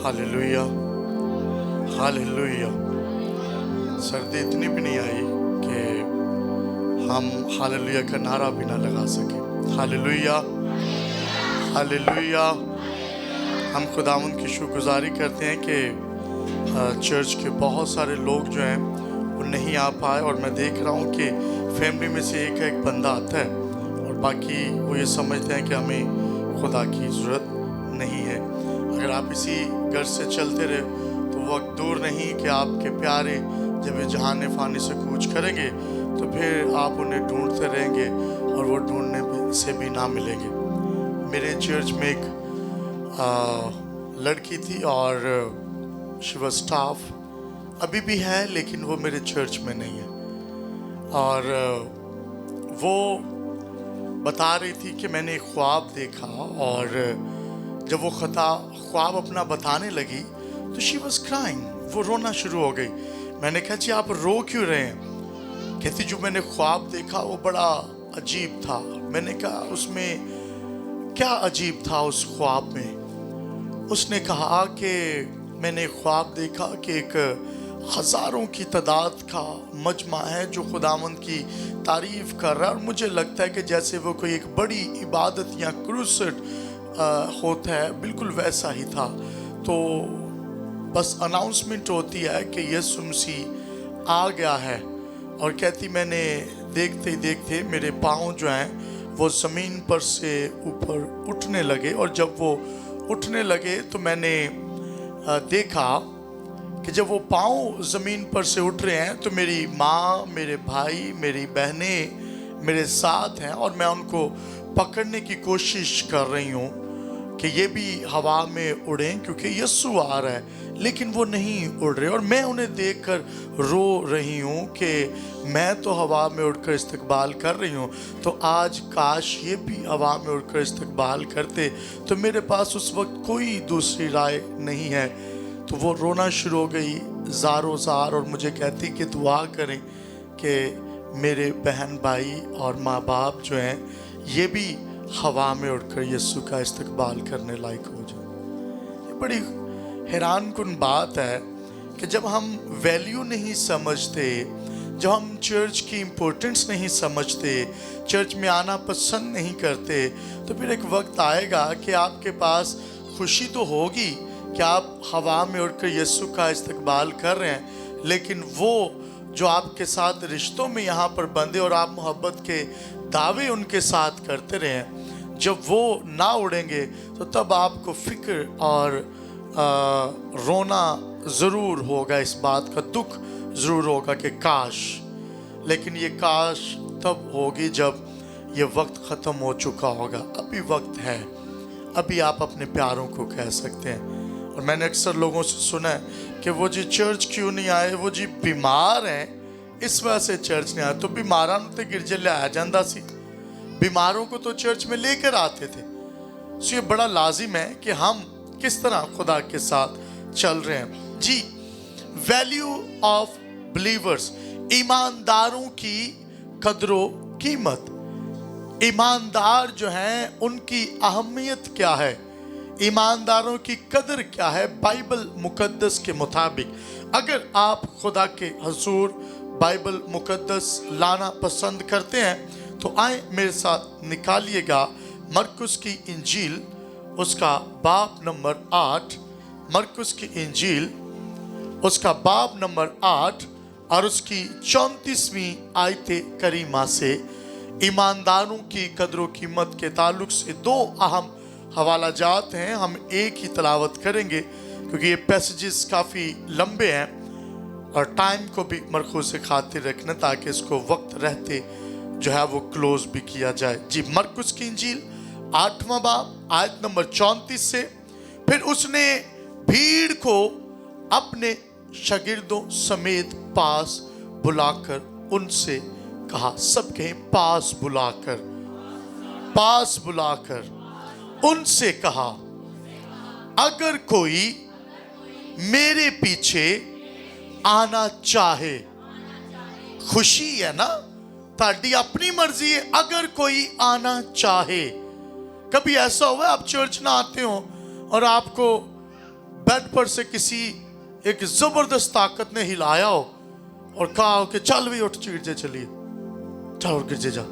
Hallelujah, hallelujah. सर्दी इतनी भी नहीं आई कि हम हालेलुया का नारा भी ना लगा सके। Hallelujah, hallelujah. हम खुदावंद की शुक्रगुजारी करते हैं कि चर्च के बहुत सारे लोग जो हैं वो नहीं आ पाए, और मैं देख रहा हूँ कि फैमिली में से एक बंदा आता है और बाकी वो ये समझते हैं कि हमें खुदा की ज़रूरत नहीं है। अगर आप इसी घर से चलते रहे तो वक्त दूर नहीं कि आपके प्यारे जब ये जहान फ़ानी से कूच करेंगे तो फिर आप उन्हें ढूंढते रहेंगे और वो ढूंढने से भी ना मिलेंगे। मेरे चर्च में एक लड़की थी और शी वाज स्टाफ, अभी भी है लेकिन वो मेरे चर्च में नहीं है। और वो बता रही थी कि मैंने एक ख्वाब देखा, और जब वो ख्वाब अपना बताने लगी तो शी वाज क्राइंग, वो रोना शुरू हो गई। मैंने कहा जी आप रो क्यों रहे हैं? कहती जो मैंने ख्वाब देखा वो बड़ा अजीब था। मैंने कहा उसमें क्या अजीब था उस ख्वाब में? उसने कहा कि मैंने ख्वाब देखा कि एक हज़ारों की तादाद का मजमा है जो खुदावंद की तारीफ़ कर रहा है, और मुझे लगता है कि जैसे वो कोई एक बड़ी इबादत या क्रूसेड होता है, बिल्कुल वैसा ही था। तो बस अनाउंसमेंट होती है कि यीशु मसीह आ गया है, और कहती मैंने देखते ही देखते मेरे पाँव जो हैं वो ज़मीन पर से ऊपर उठने लगे, और जब वो उठने लगे तो मैंने देखा कि जब वो पाँव ज़मीन पर से उठ रहे हैं तो मेरी माँ, मेरे भाई, मेरी बहनें मेरे साथ हैं, और मैं उनको पकड़ने की कोशिश कर रही हूँ कि ये भी हवा में उड़ें क्योंकि यीशु आ रहा है, लेकिन वो नहीं उड़ रहे। और मैं उन्हें देखकर रो रही हूँ कि मैं तो हवा में उड़कर इस्तकबाल कर रही हूँ, तो आज काश ये भी हवा में उड़कर इस्तकबाल करते। तो मेरे पास उस वक्त कोई दूसरी राय नहीं है। तो वो रोना शुरू हो गई ज़ारो ज़ार, और मुझे कहती कि दुआ करें कि मेरे बहन भाई और माँ बाप जो हैं ये भी हवा में उड़कर यीशु का इस्तकबाल करने लायक हो जाए। ये बड़ी हैरान कुन बात है कि जब हम वैल्यू नहीं समझते, जब हम चर्च की इम्पोर्टेंस नहीं समझते, चर्च में आना पसंद नहीं करते, तो फिर एक वक्त आएगा कि आपके पास खुशी तो होगी कि आप हवा में उड़कर यीशु का इस्तकबाल कर रहे हैं, लेकिन वो जो आपके साथ रिश्तों में यहाँ पर बंधे और आप मोहब्बत के दावे उनके साथ करते रहे, जब वो ना उड़ेंगे तो तब आपको फिक्र और रोना ज़रूर होगा, इस बात का दुख ज़रूर होगा कि काश। लेकिन ये काश तब होगी जब ये वक्त ख़त्म हो चुका होगा। अभी वक्त है, अभी आप अपने प्यारों को कह सकते हैं। और मैंने अक्सर लोगों से सुना है कि वो जी चर्च क्यों नहीं आए, वो जी बीमार हैं इस वजह से चर्च नहीं आए। तो बीमारां नूं ते गिरजे लिया जाता सी, बीमारों को तो चर्च में लेकर आते थे। सो ये बड़ा लाजिम है कि हम किस तरह खुदा के साथ चल रहे हैं। जी, वैल्यू ऑफ बिलीवर्स, ईमानदारों की कदरो कीमत। ईमानदार जो हैं उनकी अहमियत क्या है, ईमानदारों की कदर क्या है बाइबल मुकद्दस के मुताबिक। अगर आप खुदा के हुजूर बाइबल मुकद्दस लाना पसंद करते हैं तो आए मेरे साथ निकालिएगा मरकुस की इंजील, उसका बाब नंबर 8, मरकुस की इंजील उसका बाब नंबर 8 और उसकी 34वीं आयते करीमा से ईमानदारों की कदर कीमत के ताल्लुक से दो अहम हवाला जात हैं। हम एक ही तलावत करेंगे क्योंकि ये पैसेजेस काफ़ी लंबे हैं और टाइम को भी मरखूज से खातिर रखना ताकि इसको वक्त रहते जो है वो क्लोज भी किया जाए। जी, मरकुस की इंजील 8वां बाब आयत नंबर 34 से, फिर उसने भीड़ को अपने शागिर्दों समेत पास बुलाकर उनसे कहा, सब कहें पास बुलाकर, पास बुलाकर उनसे कहा, अगर कोई मेरे पीछे आना चाहे। खुशी है ना, ताड़ी अपनी मर्जी है, अगर कोई आना चाहे। कभी ऐसा हुआ आप चर्च ना आते हो और आपको बेड पर से किसी एक जबरदस्त ताकत ने हिलाया हो और कहा हो कि चल भी उठ गिरजे चलिए, चल और गिरजे जा।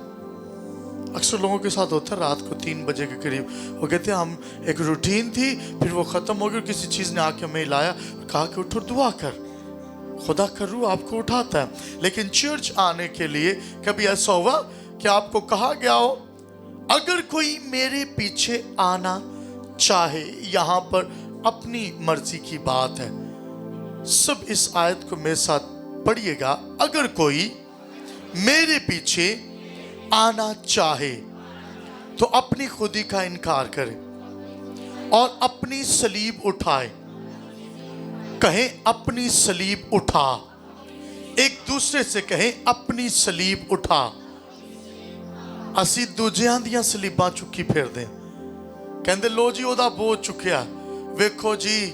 अक्सर लोगों के साथ होता है, रात को 3 बजे के करीब वो कहते हैं हम एक रूटीन थी, फिर वो ख़त्म हो गई, किसी चीज़ ने आके हमें हिलाया और कहा कि उठ और दुआ कर, खुदा का रूह आपको उठाता है। लेकिन चर्च आने के लिए कभी ऐसा हुआ कि आपको कहा गया हो अगर कोई मेरे पीछे आना चाहे, यहाँ पर अपनी मर्जी की बात है। सब इस आयत को मेरे साथ पढ़िएगा। अगर कोई मेरे पीछे आना चाहे तो अपनी खुदी का इनकार करे और अपनी सलीब उठाए। कहें अपनी सलीब उठा, एक दूसरे से कहें अपनी सलीब उठा। ਅਸੀਂ ਦੂਜਿਆਂ ਦੀਆਂ ਸਲੀਬਾਂ ਚੁੱਕੀ ਫਿਰਦੇ, ਕਹਿੰਦੇ ਲੋ ਜੀ ਉਹਦਾ ਬੋਝ ਚੁੱਕਿਆ, ਵੇਖੋ ਜੀ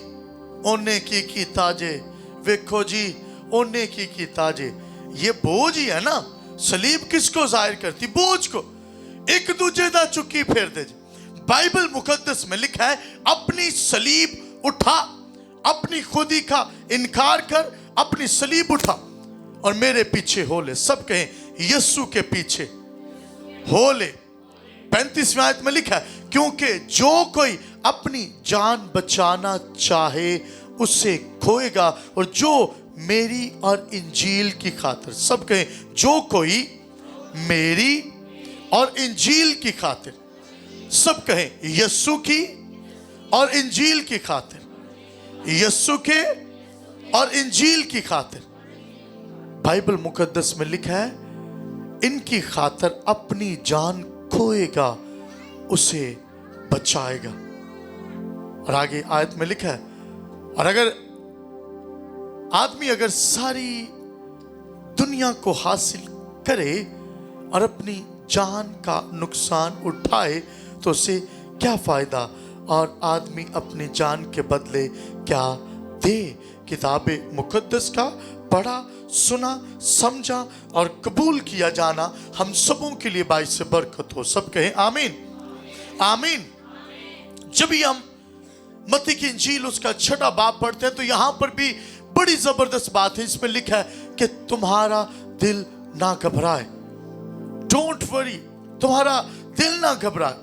ਉਹਨੇ ਕੀ ਕੀਤਾ ਜੇ, ਵੇਖੋ जी ਉਹਨੇ ਕੀ ਕੀਤਾ ਜੇ। ये बोझ ही है ना, सलीब किसको जाहिर करती? बोझ को। एक दूजे दा चुक्की फेरते जी। बाइबल मुकद्दस में लिखा है अपनी सलीब उठा, अपनी खुदी का इनकार कर, अपनी सलीब उठा और मेरे पीछे हो ले। सब कहें यीशु के पीछे हो ले। 35वें आयत में लिखा है क्योंकि जो कोई अपनी जान बचाना चाहे उसे खोएगा और जो मेरी और इंजील की खातिर, सब कहें जो कोई मेरी और इंजील की खातिर, सब कहें यीशु की और इंजील की खातिर, यीशु के और इंजील की खातिर। बाइबल मुकद्दस में लिखा है इनकी खातिर अपनी जान खोएगा उसे बचाएगा। और आगे आयत में लिखा है और अगर आदमी अगर सारी दुनिया को हासिल करे और अपनी जान का नुकसान उठाए तो उसे क्या फायदा, और आदमी अपनी जान के बदले क्या दे। किताबे मुकद्दस का पढ़ा, सुना, समझा और कबूल किया जाना हम सबों के लिए बाइस से बरकत हो। सब कहें आमीन, आमीन। जब भी हम मत्ती की इंजील उसका 6वां बाब पढ़ते हैं तो यहाँ पर भी बड़ी जबरदस्त बात है। इसमें लिखा है कि तुम्हारा दिल ना घबराए, डोंट वरी, तुम्हारा दिल ना घबराए,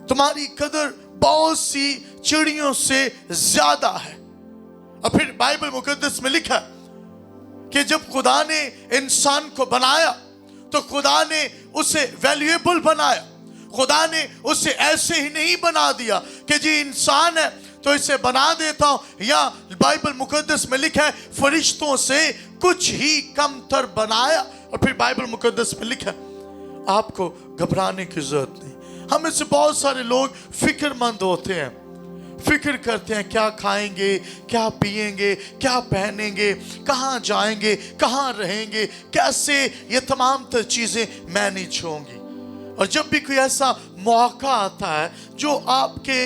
तुम्हारी कदर बहुत सी चिड़ियों से ज्यादा है। और फिर बाइबल मुकद्दस में लिखा है कि जब खुदा ने इंसान को बनाया तो खुदा ने उसे वैल्यूएबल बनाया। खुदा ने उसे ऐसे ही नहीं बना दिया कि जी इंसान है तो इसे बना देता हूं, या बाइबल मुकद्दस में लिखा है फरिश्तों से कुछ ही कम तर बनाया। और फिर बाइबल मुकद्दस में लिखा है आपको घबराने की जरूरत नहीं। हम में से बहुत सारे लोग फिक्रमंद होते हैं, फिक्र करते हैं क्या खाएंगे, क्या पिएंगे, क्या पहनेंगे, कहाँ जाएंगे, कहाँ रहेंगे, कैसे ये तमाम तर चीज़ें मैनेज होंगी। और जब भी कोई ऐसा मौका आता है जो आपके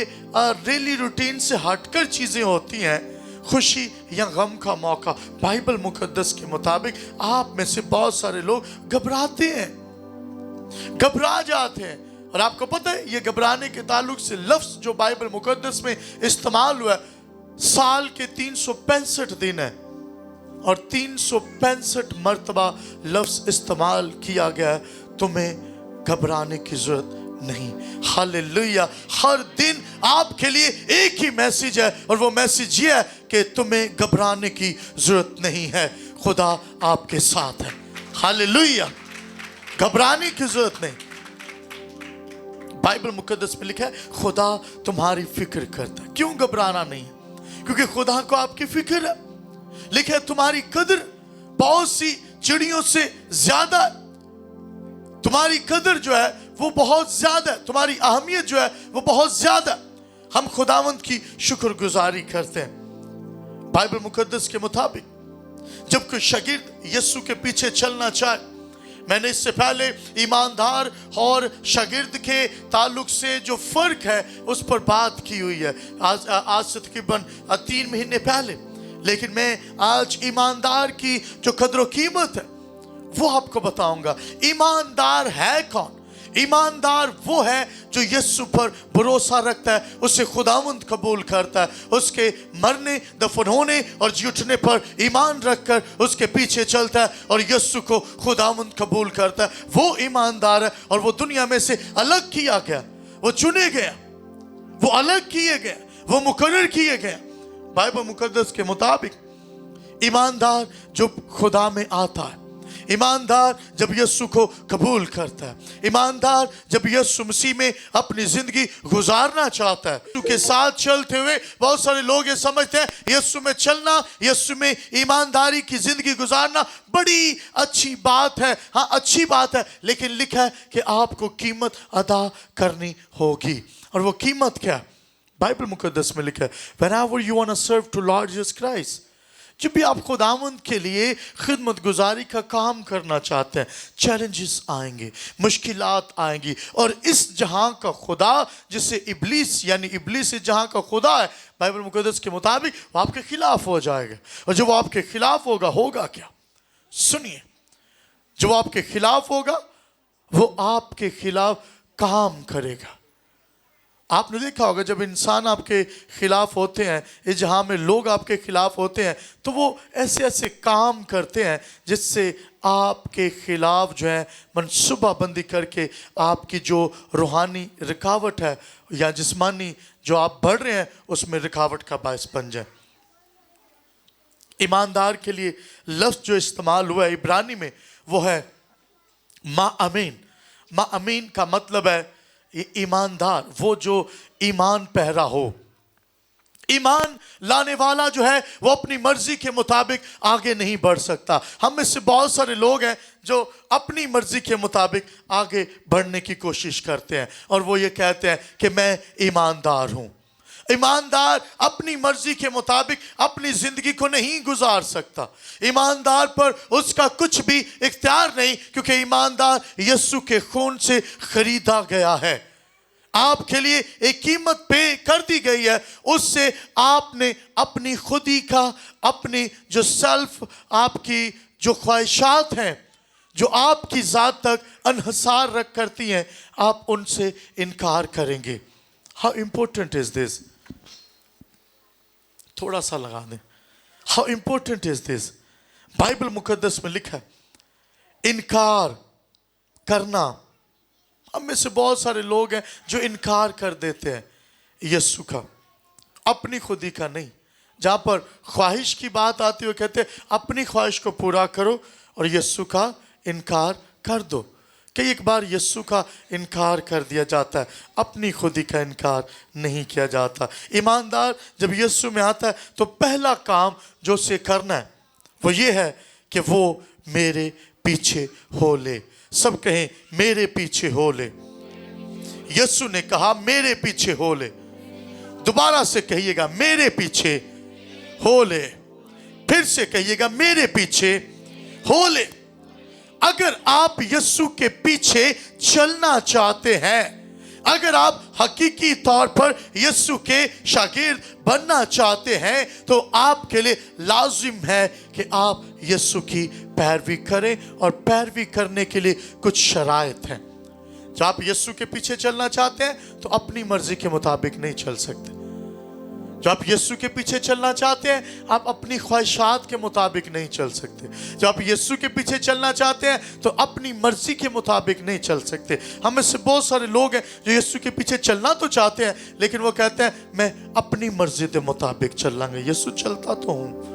डेली रूटीन से हटकर चीज़ें होती हैं, खुशी या गम का मौका, बाइबल मुकद्दस के मुताबिक आप में से बहुत सारे लोग घबराते हैं, घबरा जाते हैं। और आपको पता है ये घबराने के ताल्लुक से लफ्ज़ जो बाइबल मुकद्दस में इस्तेमाल हुआ है, साल के 365 दिन है और 365 मर्तबा लफ्ज़ इस्तेमाल किया गया है। तुम्हें घबराने की जरूरत नहीं। हालेलुया। हर दिन आपके लिए एक ही मैसेज है और वो मैसेज ये है कि तुम्हें घबराने की जरूरत नहीं है, खुदा आपके साथ है। हालेलुया। घबराने की जरूरत नहीं। बाइबल मुकद्दस में लिखा है खुदा तुम्हारी फिक्र करता है। क्यों घबराना नहीं है? क्योंकि खुदा को आपकी फिक्र है। लिखा है तुम्हारी कदर बहुत सी चिड़ियों से ज्यादा है। तुम्हारी कदर जो है वो बहुत ज्यादा है, तुम्हारी अहमियत जो है वो बहुत ज्यादा है। हम खुदावंद की शुक्रगुजारी करते हैं। बाइबल मुकद्दस के मुताबिक जब कोई शागिर्द यीशु के पीछे चलना चाहे, मैंने इससे पहले ईमानदार और शागिर्द के ताल्लुक से जो फर्क है उस पर बात की हुई है आज से तकरीबन 3 महीने पहले। लेकिन मैं आज ईमानदार की जो कदर व कीमत है वो आपको बताऊंगा। ईमानदार है कौन? ईमानदार वो है जो यीशु पर भरोसा रखता है, उसे खुदावंद कबूल करता है, उसके मरने, दफन होने और जी उठने पर ईमान रखकर उसके पीछे चलता है और यीशु को खुदावंद कबूल करता है। वो ईमानदार है और वो दुनिया में से अलग किया गया, वो चुने गया, वो अलग किए गए, वो मुकर्रर किए गए। बाइबल मुकद्दस के मुताबिक ईमानदार जो खुदा में आता है, ईमानदार जब यीशु को कबूल करता है, ईमानदार जब यीशु मसीह में अपनी जिंदगी गुजारना चाहता है। यीशु के साथ चलते हुए बहुत सारे लोग ये समझते हैं यीशु में चलना, यीशु में ईमानदारी की जिंदगी गुजारना बड़ी अच्छी बात है। हाँ, अच्छी बात है, लेकिन लिखा है कि आपको कीमत अदा करनी होगी। और वो कीमत क्या है? बाइबल मुकद्दस में लिखा है, whenever you want to serve to Lord Jesus Christ, जब भी आप खुदावंद के लिए खिदमत गुजारी का काम करना चाहते हैं, चैलेंजेस आएंगे, मुश्किलात आएंगी, और इस जहां का खुदा जिसे इब्लीस यानी इब्लीस इस जहां का खुदा है, बाइबल मुकद्दस के मुताबिक वो आपके खिलाफ हो जाएगा। और जब वो आपके खिलाफ होगा, होगा क्या? सुनिए, जब वो आपके खिलाफ होगा, वो आपके खिलाफ काम करेगा। आपने देखा होगा जब इंसान आपके खिलाफ होते हैं, इस जहां में लोग आपके खिलाफ होते हैं, तो वो ऐसे ऐसे काम करते हैं जिससे आपके खिलाफ जो है मनसूबाबंदी करके आपकी जो रूहानी रुकावट है या जिस्मानी जो आप बढ़ रहे हैं उसमें रुकावट का बायस बन जाए। ईमानदार के लिए लफ्ज जो इस्तेमाल हुआ है इब्रानी में वो है मा अमीन। मा अमीन का मतलब है ईमानदार, वो जो ईमान पहरा हो। ईमान लाने वाला जो है वो अपनी मर्जी के मुताबिक आगे नहीं बढ़ सकता। हम में से बहुत सारे लोग हैं जो अपनी मर्जी के मुताबिक आगे बढ़ने की कोशिश करते हैं और वो ये कहते हैं कि मैं ईमानदार हूं। ईमानदार अपनी मर्जी के मुताबिक अपनी जिंदगी को नहीं गुजार सकता। ईमानदार पर उसका कुछ भी इख्तियार नहीं, क्योंकि ईमानदार यीशु के खून से खरीदा गया है। आपके लिए एक कीमत पे कर दी गई है, उससे आपने अपनी खुदी का, अपनी जो सेल्फ, आपकी जो ख्वाहिशात हैं जो आपकी ज़ात तक अनहसार रख करती हैं, आप उनसे इनकार करेंगे। How important is this? थोड़ा सा लगा दें। How important is this? Bible मुकद्दस में लिखा है इनकार करना। हम में से बहुत सारे लोग हैं जो इनकार कर देते हैं यीशु का, अपनी खुदी का नहीं। जहां पर ख्वाहिश की बात आती है वो कहते हैं अपनी ख्वाहिश को पूरा करो और यीशु का इनकार कर दो। कई एक बार यीशु का इनकार कर दिया जाता है, अपनी खुदी का इनकार नहीं किया जाता। ईमानदार जब यीशु में आता है तो पहला काम जो उसे करना है वो ये है कि वो मेरे पीछे हो ले। सब कहें मेरे पीछे हो ले। यीशु ने कहा मेरे पीछे हो ले। दोबारा से कहिएगा मेरे पीछे हो ले। फिर से कहिएगा मेरे पीछे हो ले। अगर आप यीशु के पीछे चलना चाहते हैं, अगर आप हकीकी तौर पर यीशु के शागिर्द बनना चाहते हैं, तो आपके लिए लाजिम है कि आप यीशु की पैरवी करें। और पैरवी करने के लिए कुछ शराइत हैं। जब आप यीशु के पीछे चलना चाहते हैं तो अपनी मर्जी के मुताबिक नहीं चल सकते। जब आप यीशु के पीछे चलना चाहते हैं आप अपनी ख्वाहिशात के मुताबिक नहीं चल सकते। जब आप यीशु के पीछे चलना चाहते हैं तो अपनी मर्जी के मुताबिक नहीं चल सकते। हम में से बहुत सारे लोग हैं जो यीशु के पीछे चलना तो चाहते हैं, लेकिन वो कहते हैं मैं अपनी मर्जी के मुताबिक चलांगे। यीशु चलता तो हूँ,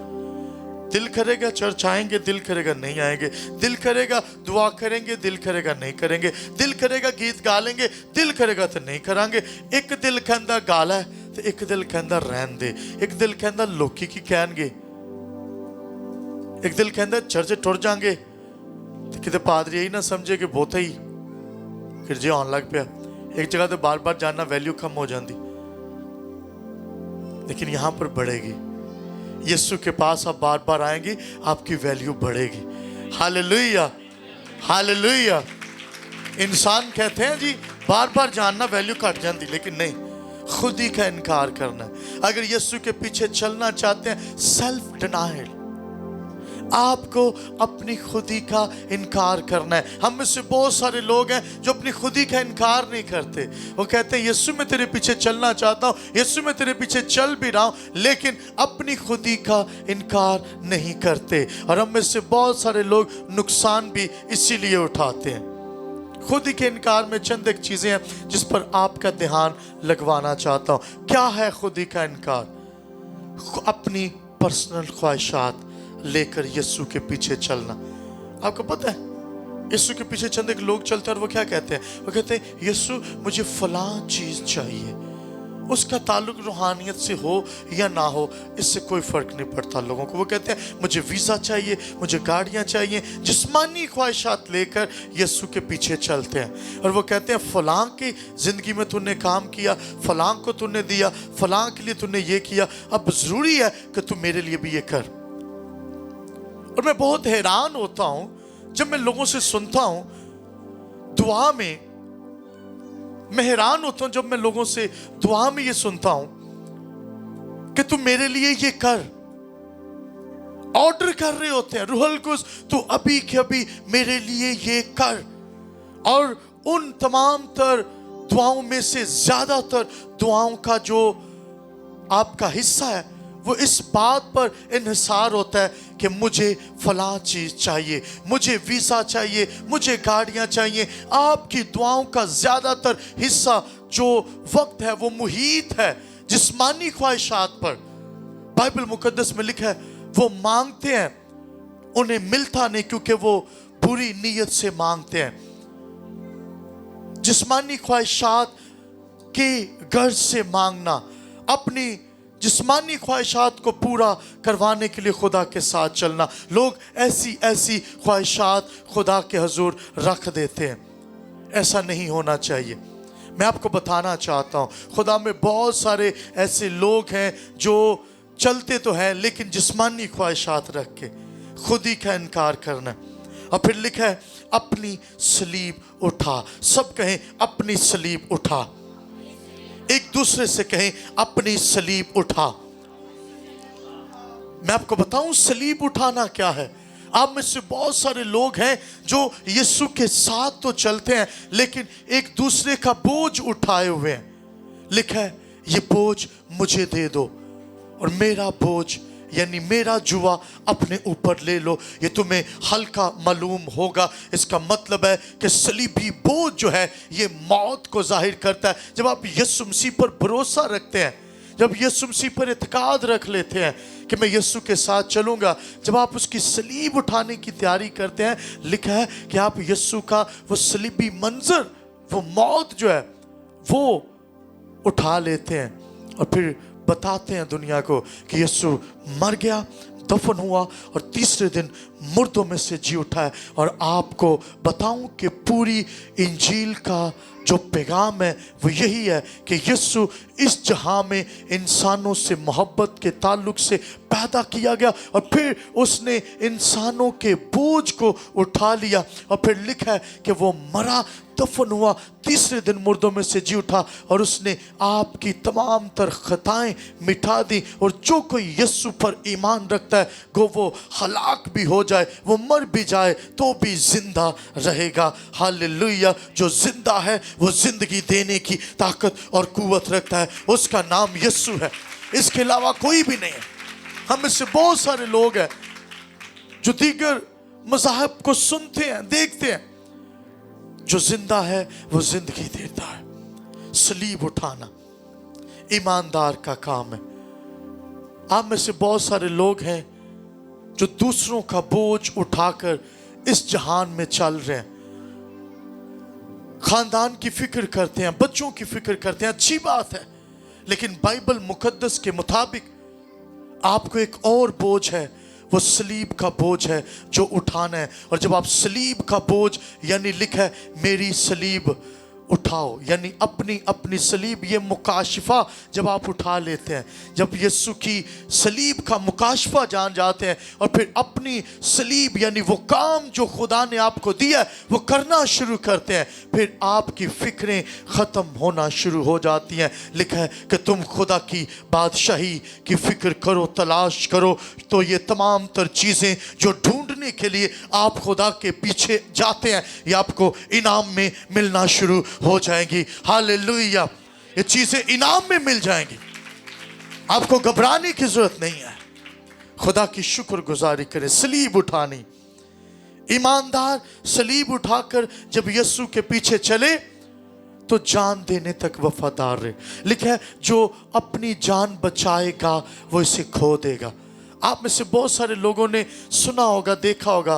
दिल करेगा चर्च आएंगे, दिल करेगा नहीं आएंगे, दिल करेगा दुआ करेंगे, दिल करेगा नहीं करेंगे, दिल करेगा गीत गा लेंगे, दिल करेगा तो नहीं करांगे। एक दिल कहंदा गाला है तो एक दिल कहंदा रहन दे, एक दिल कहंदा लोकी की कहणगे, एक दिल कहंदा चर्च टुर जाएंगे तो किते पादरी यही ना समझे कि बहुत ही गिरजे आने लग पिया। एक जगह तो बार बार जाना वैल्यू कम हो जाती, लेकिन यहां पर बढ़ेगी। यीशु के पास आप बार बार आएंगे, आपकी वैल्यू बढ़ेगी। Hallelujah, hallelujah. इंसान कहते हैं जी बार बार जानना वैल्यू घट जाती, लेकिन नहीं, खुद ही का इनकार करना है। अगर यीशु के पीछे चलना चाहते हैं, सेल्फ डिनायल, आपको अपनी खुदी का इनकार करना है। हम में से बहुत सारे लोग हैं जो अपनी खुदी का इनकार नहीं करते। वो कहते हैं यीशु मैं तेरे पीछे चलना चाहता हूँ, यीशु मैं तेरे पीछे चल भी रहा हूँ, लेकिन अपनी खुदी का इनकार नहीं करते। और हम में से बहुत सारे लोग नुकसान भी इसीलिए उठाते हैं। खुदी के इनकार में चंद एक चीज़ें हैं जिस पर आपका ध्यान लगवाना चाहता हूँ। क्या है खुदी का इनकार? अपनी पर्सनल ख्वाहिशात लेकर यीशु के पीछे चलना। आपको पता है यीशु के पीछे चंद एक लोग चलते हैं और वो क्या कहते हैं? वो कहते हैं यीशु मुझे फलां चीज़ चाहिए। उसका ताल्लुक रूहानियत से हो या ना हो, इससे कोई फ़र्क नहीं पड़ता लोगों को। वो कहते हैं मुझे वीज़ा चाहिए, मुझे गाड़ियाँ चाहिए, जिस्मानी ख्वाहिशात लेकर यीशु के पीछे चलते हैं। और वो कहते हैं फलां की ज़िंदगी में तूने काम किया, फलां को तूने दिया, फलां के लिए तूने ये किया, अब ज़रूरी है कि तू मेरे लिए भी ये कर। और मैं बहुत हैरान होता हूँ जब मैं लोगों से सुनता हूँ दुआ में, मैं हैरान होता हूँ जब मैं लोगों से दुआ में ये सुनता हूँ कि तू मेरे लिए ये कर। ऑर्डर कर रहे होते हैं, रूहुल कुद्स तू अभी के अभी मेरे लिए ये कर। और उन तमाम तर दुआओं में से ज़्यादातर दुआओं का जो आपका हिस्सा है वो इस बात पर इन्हिसार होता है कि मुझे फलां चीज़ चाहिए, मुझे वीज़ा चाहिए, मुझे गाड़ियाँ चाहिए। आपकी दुआओं का ज़्यादातर हिस्सा जो वक्त है वो मुहीत है जिस्मानी ख्वाहिशात पर। बाइबल मुकद्दस में लिखा है वो मांगते हैं, उन्हें मिलता नहीं क्योंकि वो बुरी नीयत से मांगते हैं। जिस्मानी ख्वाहिशात की गर्ज से मांगना, अपनी जिस्मानी ख्वाहिशात को पूरा करवाने के लिए खुदा के साथ चलना। लोग ऐसी ऐसी ख्वाहिशात खुदा के हुजूर रख देते हैं। ऐसा नहीं होना चाहिए। मैं आपको बताना चाहता हूँ खुदा में बहुत सारे ऐसे लोग हैं जो चलते तो हैं लेकिन जिस्मानी ख्वाहिशात रख के खुदी का इनकार करना। और फिर लिखा है अपनी सलीब उठा। सब कहें अपनी सलीब उठा। एक दूसरे से कहें अपनी सलीब उठा। मैं आपको बताऊं सलीब उठाना क्या है। आप में से बहुत सारे लोग हैं जो यीशु के साथ तो चलते हैं लेकिन एक दूसरे का बोझ उठाए हुए हैं। लिखा है ये बोझ मुझे दे दो और मेरा बोझ यानी मेरा जुआ अपने ऊपर ले लो, ये तुम्हें हल्का मालूम होगा। इसका मतलब है कि सलीबी बोझ जो है ये मौत को जाहिर करता है। जब आप यीशु मसीह पर भरोसा रखते हैं, जब यीशु मसीह पर इत्काद रख लेते हैं कि मैं यीशु के साथ चलूँगा, जब आप उसकी सलीब उठाने की तैयारी करते हैं, लिखा है कि आप यीशु का वो सलीबी मंजर, वो मौत जो है वो उठा लेते हैं और फिर बताते हैं दुनिया को कि यीशु मर गया, दफन हुआ और तीसरे दिन मुर्दों में से जी उठा है। और आपको बताऊं कि पूरी इंजील का जो पैगाम है वो यही है कि यीशु इस जहां में इंसानों से मोहब्बत के ताल्लुक से पैदा किया गया और फिर उसने इंसानों के बोझ को उठा लिया। और फिर लिखा है कि वो मरा, दफन हुआ, तीसरे दिन मुर्दों में से जी उठा और उसने आपकी तमाम तर खताएं मिटा दी। और जो कोई यीशु पर ईमान रखता है गो वो हलाक भी हो जाए, वो मर भी जाए तो भी जिंदा रहेगा। हालेलुया। जो जिंदा है वो जिंदगी देने की ताकत और कुव्वत रखता है, उसका नाम यीशु है, इसके अलावा कोई भी नहीं है। हम में से बहुत सारे लोग हैं जो दीगर मज़ाहब को सुनते हैं, देखते हैं। जो जिंदा है वो जिंदगी देता है। सलीब उठाना ईमानदार का काम है। आप में से बहुत सारे लोग हैं जो दूसरों का बोझ उठाकर इस जहान में चल रहे हैं। खानदान की फिक्र करते हैं, बच्चों की फिक्र करते हैं, अच्छी बात है, लेकिन बाइबल मुकद्दस के मुताबिक आपको एक और बोझ है, वो सलीब का बोझ है जो उठाना है। और जब आप सलीब का बोझ यानी लिखा है मेरी सलीब उठाओ, यानी अपनी अपनी सलीब। ये मुकाशफा जब आप उठा लेते हैं, जब यीशु की सलीब का मुकाशफा जान जाते हैं और फिर अपनी सलीब यानी वो काम जो खुदा ने आपको दिया है वो करना शुरू करते हैं, फिर आपकी फिक्रें ख़त्म होना शुरू हो जाती हैं। लिखा है कि तुम खुदा की बादशाही की फिक्र करो, तलाश करो, तो ये तमाम तर चीज़ें जो ढूंढने के लिए आप खुदा के पीछे जाते हैं ये आपको इनाम में मिलना शुरू हो जाएंगी। हालेलुया, ये चीजें इनाम में मिल जाएंगी, आपको घबराने की जरूरत नहीं है। खुदा की शुक्रगुजारी करें। सलीब उठानी, ईमानदार सलीब उठाकर जब यीशु के पीछे चले तो जान देने तक वफादार रहे। लिखा है जो अपनी जान बचाएगा वो इसे खो देगा। आप में से बहुत सारे लोगों ने सुना होगा, देखा होगा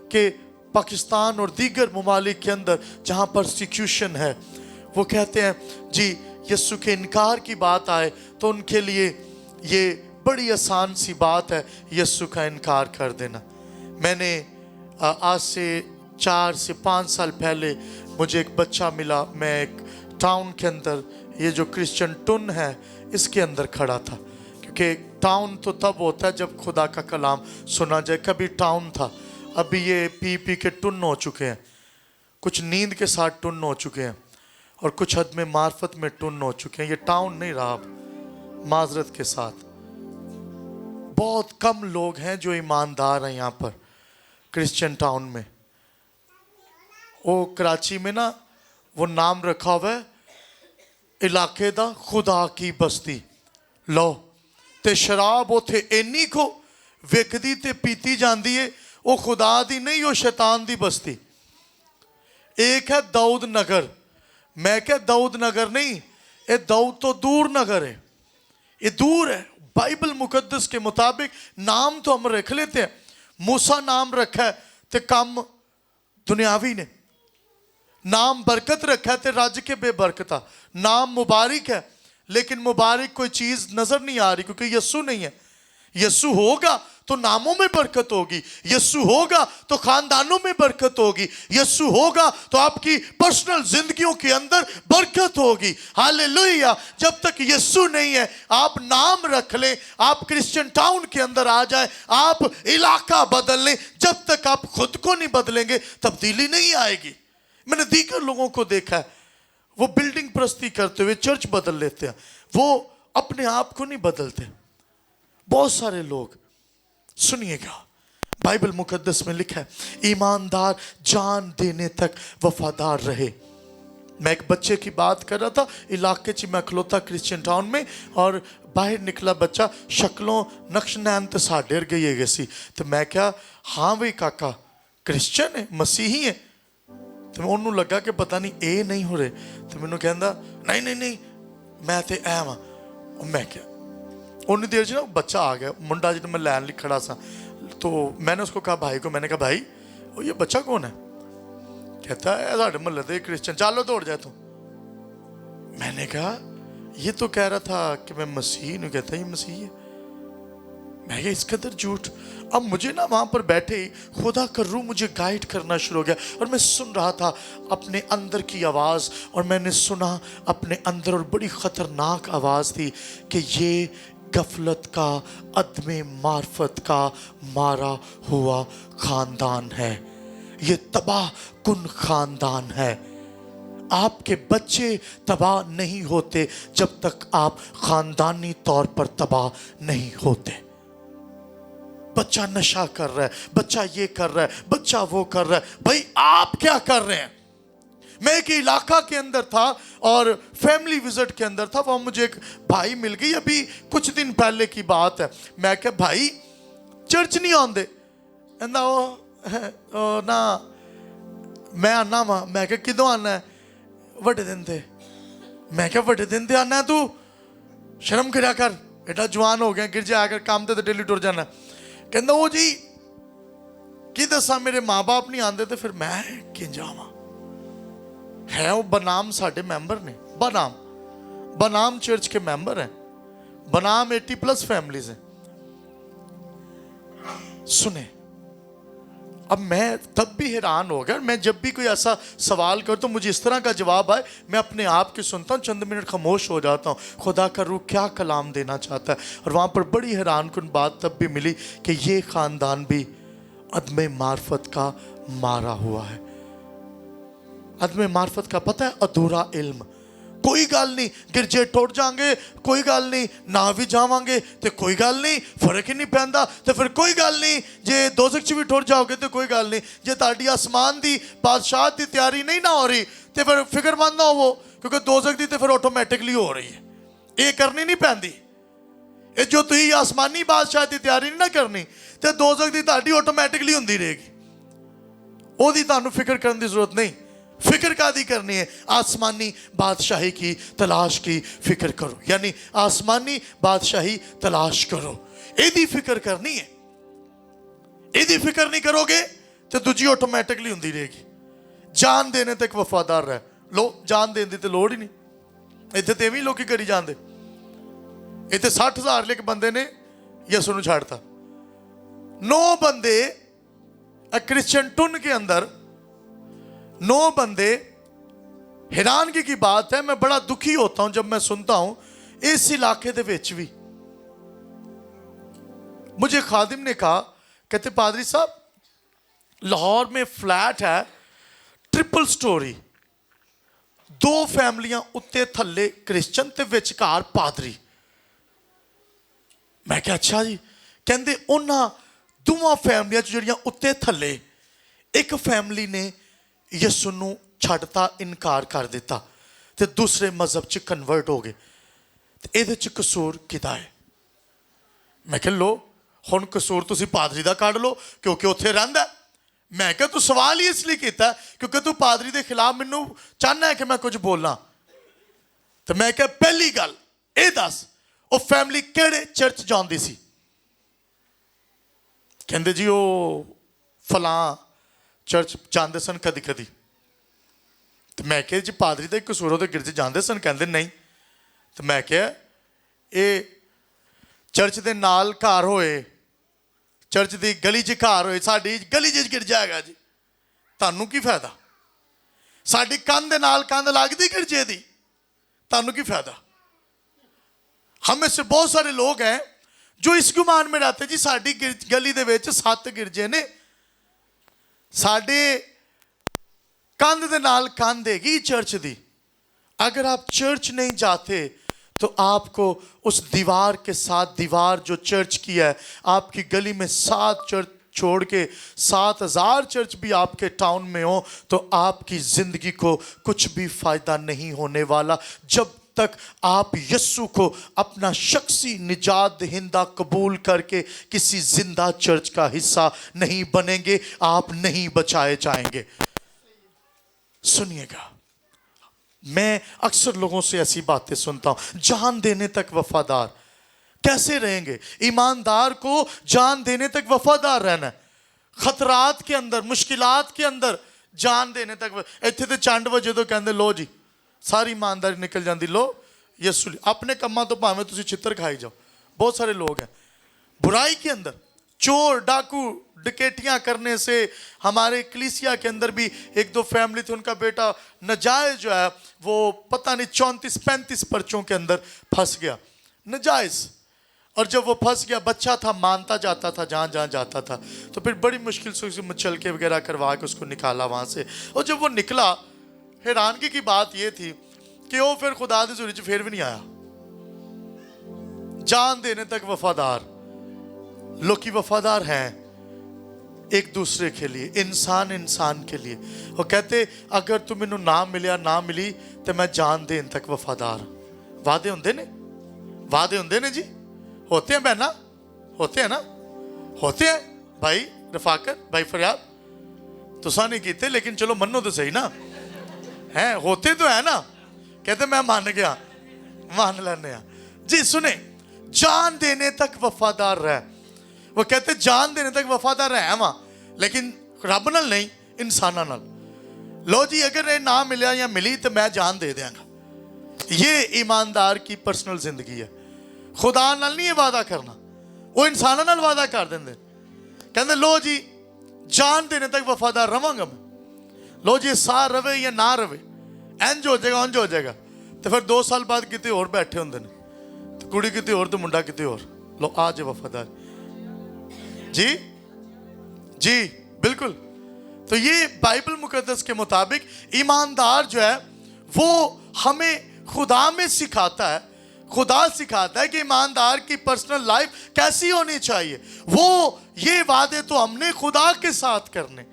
कि पाकिस्तान और दीगर ममालिक के अंदर जहाँ परसिक्यूशन है, वो कहते हैं जी यीशु के इनकार की बात आए तो उनके लिए ये बड़ी आसान सी बात है यीशु का इनकार कर देना। मैंने आज से 4 से 5 साल पहले मुझे एक बच्चा मिला। मैं एक टाउन के अंदर, ये जो क्रिश्चियन टुन है इसके अंदर खड़ा था, क्योंकि टाउन तो तब होता है जब खुदा का कलाम सुना जाए। कभी टाउन था, अभी ये पी पी के टुन्न हो चुके हैं, कुछ नींद के साथ टुन्न हो चुके हैं और कुछ हद में मार्फत में टुन्न हो चुके हैं। ये टाउन नहीं रहा माजरत के साथ। बहुत कम लोग हैं जो ईमानदार हैं यहाँ पर क्रिश्चियन टाउन में। वो कराची में ना वो नाम रखा हुआ है इलाके दा खुदा की बस्ती। लो ते शराब उथे इन्नी को विकदी ते पीती जाती है, वो खुदा दी नहीं, वो शैतान दी बस्ती। एक है दाऊद नगर, मैं क्या दाऊद नगर नहीं, ये दाऊद तो दूर नगर है, ये दूर है। बाइबल मुकद्दस के मुताबिक नाम तो हम रख लेते हैं, मूसा नाम रखा है ते काम दुनियावी ने, नाम बरकत रखा है ते रज के बेबरकता। नाम मुबारक है लेकिन मुबारक कोई चीज नजर नहीं आ रही क्योंकि यीशु नहीं है। यीशु होगा तो नामों में बरकत होगी, यीशु होगा तो खानदानों में बरकत होगी, यीशु होगा तो आपकी पर्सनल जिंदगियों के अंदर बरकत होगी। हालेलुया। जब तक यीशु नहीं है आप नाम रख लें, आप क्रिश्चियन टाउन के अंदर आ जाए, आप इलाका बदल लें, जब तक आप खुद को नहीं बदलेंगे तब्दीली नहीं आएगी। मैंने दीगर लोगों को देखा है वो बिल्डिंग प्रस्ती करते हुए चर्च बदल लेते हैं, वो अपने आप को नहीं बदलते। बहुत सारे लोग, सुनिएगा बाइबल मुकद्दस में लिखा है ईमानदार जान देने तक वफादार रहे। मैं एक बच्चे की बात कर रहा था, इलाके च मैं खलोता क्रिश्चियन टाउन में, और बाहर निकला बच्चा शक्लों नक्श नैन तो साढ़े वर्गे ही है सी। तो मैं क्या हाँ भाई काका क्रिश्चियन है, मसीही है। तो मैं उन्होंने लगा कि पता नहीं ए नहीं हो रहे, तो मैंने कहता नहीं नहीं नहीं मैं तो ऐ वहाँ। मैं क्या उन्नी देर ना बच्चा आ गया, मुंडा जो मैं लैन ली खड़ा सा, तो मैंने उसको कहा भाई को, मैंने कहा भाई वो ये बच्चा कौन है? कहता है साढ़े मोहल्ले से क्रिश्चियन, चलो दौड़ जाए तू। मैंने कहा ये तो कह रहा था कि मैं मसीह नहीं, कहता ये मसीह है। मैं क्या इस कदर झूठ। अब मुझे ना वहां पर बैठे ही खुदा का रूह मुझे गाइड करना शुरू हो गया और मैं सुन रहा था अपने अंदर की आवाज़, और मैंने सुना अपने अंदर, और बड़ी ख़तरनाक आवाज़ थी कि ये गफलत का, अदमे मार्फत का मारा हुआ खानदान है, ये तबाह कुन खानदान है। आपके बच्चे तबाह नहीं होते जब तक आप खानदानी तौर पर तबाह नहीं होते। बच्चा नशा कर रहा है, बच्चा ये कर रहा है, बच्चा वो कर रहा है, भाई आप क्या कर रहे हैं? मैं एक इलाका के अंदर था और फैमिली विजिट के अंदर था, वहाँ मुझे एक भाई मिल गई, अभी कुछ दिन पहले की बात है। मैं क्या भाई चर्च नहीं आंदे? कहंदा ओ ना मैं आना वा। मैं क्या किदों आना है? वड्डे दिन ते। मैं क्या वड्डे दिन ते आना है? तू शर्म करा कर, एडा जवान हो गया, गिरजा आकर काम ते डेली टुर जाना। कहंदा ओ जी की दसा मेरे माँ बाप नहीं आंदे तो फिर मैं कि जावां। है वो बनाम साढ़े मैंबर ने, बनाम चर्च के मैंबर हैं, बनाम 80+ फैमिलीज हैं। सुने اب میں تب بھی حیران ہو گیا. میں جب بھی کوئی ایسا سوال کرتا ہوں مجھے اس طرح کا جواب آئے, میں اپنے آپ کی سنتا ہوں, چند منٹ خاموش ہو جاتا ہوں, خدا کا روح کیا کلام دینا چاہتا ہے. اور وہاں پر بڑی حیران کن بات تب بھی ملی کہ یہ خاندان بھی عدم معرفت کا مارا ہوا ہے. عدم معرفت کا پتہ ہے ادھورا علم. کوئی گل نہیں, گرجے ٹوٹ جائیں گے کوئی گل نہیں, نہ بھی جاواں گے تو کوئی گل نہیں, فرق ہی نہیں پیندا تو پھر کوئی گل نہیں, جے دوزخ چ بھی ٹوٹ جاؤ گے تو کوئی گل نہیں, جے تہاڈی آسمان دی بادشاہت دی تیاری نہیں نہ ہو رہی تو پھر فکر مند نہ ہوو, کیونکہ دوزخ دی تو پھر آٹومیٹکلی ہو رہی ہے, یہ کرنی نہیں پیندی. یہ جو تھی آسمانی بادشاہت دی تیاری نہیں نہ کرنی تو دوزخ دی تہاڈی آٹومیٹکلی ہوندی رہے گی, وہ دی تانوں فکر کرن دی ضرورت نہیں. فکر کا دی کرنی ہے آسمانی بادشاہی کی تلاش کی فکر کرو, یعنی آسمانی بادشاہی تلاش کرو, ایدی فکر کرنی ہے. ایدی فکر نہیں کرو گے تو دوجی آٹومیٹکلی ہوندی رہے گی. جان دینے تک وفادار رہ لو, جان دین دی تے لوڑ ہی نہیں. ایتھے تے ایویں لوکی کری جاندے, ایتھے 60,000 لے کے بندے نے یسوع نو چھاڑتا. 9 بندے کرسچن ٹن کے اندر 9 بندے. حیرانگی کی بات ہے, میں بڑا دکھی ہوتا ہوں جب میں سنتا ہوں اس علاقے دے وچ بھی. مجھے خادم نے کہا, کہتے پادری صاحب لاہور میں فلیٹ ہے ٹرپل سٹوری, 2 فیملیاں اتے تھلے کرسچن تے وچکار پادری. میں کہا اچھا جی, کہندے انہاں 2 فیملیاں جڑیاں اتے تھلے, ایک فیملی نے یسوع نو چھڑتا انکار کر دیتا تے دوسرے مذہب چ کنورٹ ہو گئے. تے ایدے چ قصور کدا ہے؟ میں کہ لو ہن قصور تسی پادری دا کڈ لو کیونکہ اوتھے رہندا ہے. میں کہ تو سوال ہی اس لیے کیتا ہے کیونکہ تو پادری دے خلاف مینوں چاہنا ہے کہ میں کچھ بولاں. تو میں کہ پہلی گل اے دس او فیملی کیڑے چرچ جاندی سی؟ کہندے جی او فلاں چرچ جاندے سن کدی کدی. تو میں کہ جی پادری دا قصور ہو تے گرجے جاندے سن؟ کہندے نہیں. تو میں کہ اے چرچ دے نال گھر ہوئے, چرچ دی گلی چ گھر ہوئے, ساڈی گلی چ گرجا ہے جی, تانوں کی فائدہ؟ ساڈی کندھ دے نال کندھ لگدی گرجے دی, تانوں کی فائدہ؟ ہم میں سے بہت سارے لوگ ہیں جو اس گمان میں رہتے جی ساڈی گلی دے وچ 7 گرجے نے, ساڈے کندھ دے نال کندھ ہے گی چرچ دی. اگر آپ چرچ نہیں جاتے تو آپ کو اس دیوار کے ساتھ, دیوار جو چرچ کی ہے, آپ کی گلی میں 7 چرچ چھوڑ کے 7,000 چرچ بھی آپ کے ٹاؤن میں ہوں تو آپ کی زندگی کو کچھ بھی فائدہ نہیں ہونے والا جب تک آپ یسوع کو اپنا شخصی نجات دہندہ قبول کر کے کسی زندہ چرچ کا حصہ نہیں بنیں گے, آپ نہیں بچائے جائیں گے. سنیے گا, میں اکثر لوگوں سے ایسی باتیں سنتا ہوں, جان دینے تک وفادار. کیسے رہیں گے؟ ایماندار کو جان دینے تک وفادار رہنا ہے. خطرات کے اندر, مشکلات کے اندر جان دینے تک. ایتھے تے چنڈ وجے تو کہندے لو جی ساری ایمانداری نکل جاندی, لو یسوع اپنے کماں تو بھاویں تسی چھتر کھائی جاؤ. بہت سارے لوگ ہیں برائی کے اندر, چور ڈاکو ڈکیٹیاں کرنے سے. ہمارے کلیسیا کے اندر بھی 1-2 فیملی تھے, ان کا بیٹا نجائز جو ہے وہ پتہ نہیں 34-35 پرچوں کے اندر پھنس گیا, نجائز. اور جب وہ پھنس گیا, بچہ تھا, مانتا جاتا تھا جہاں جہاں جاتا تھا, تو پھر بڑی مشکل سے اسے مچلکے وغیرہ کروا کے اس کو نکالا وہاں سے. اور جب وہ نکلا, حیرانگی کی بات یہ تھی کہ وہ پھر خدا دی حضوری پھر بھی نہیں آیا. جان دینے تک وفادار. لوگ وفادار ہیں ایک دوسرے کے لیے, انسان انسان کے لیے. وہ کہتے اگر تم مینوں نہ ملیا نہ ملی تو میں جان دین تک وفادار. وعدے ہوندے نے, وعدے ہوندے نے جی, ہوتے ہیں بہنا, ہوتے ہیں نا, ہوتے ہیں. بھائی رفاقت, بھائی فریاد, تساں نہیں کیتے لیکن چلو منو تو صحیح نا, ہیں ہوتے تو ہے نا. کہتے میں مان گیا, مان لینے ہیں جی. سنیں, جان دینے تک وفادار رہ. وہ کہتے جان دینے تک وفادار رہ وہاں, لیکن رب نال نہیں, انساناں نال. لو جی اگر یہ نہ ملیا یا ملی تو میں جان دے دیاں گا. یہ ایماندار کی پرسنل زندگی ہے. خدا نال نہیں یہ وعدہ کرنا, وہ انساناں نال وعدہ کر دیندے. کہندے لو جی जान देने तक वफादार रवांगा मैं। लो जी सार रवे या ना रवे, इंज हो जाएगा उंज हो जाएगा, तो फिर 2 साल बाद किते और बैठे होंगे ने, तो कुड़ी किते और तो मुंडा किते और। लो आज वफादार जी जी बिल्कुल। तो ये बाइबल मुकद्दस के मुताबिक ईमानदार जो है वो हमें खुदा में सिखाता है। खुदा सिखाता है कि ईमानदार की पर्सनल लाइफ कैसी होनी चाहिए। वो ये वादे तो हमने खुदा के साथ करने।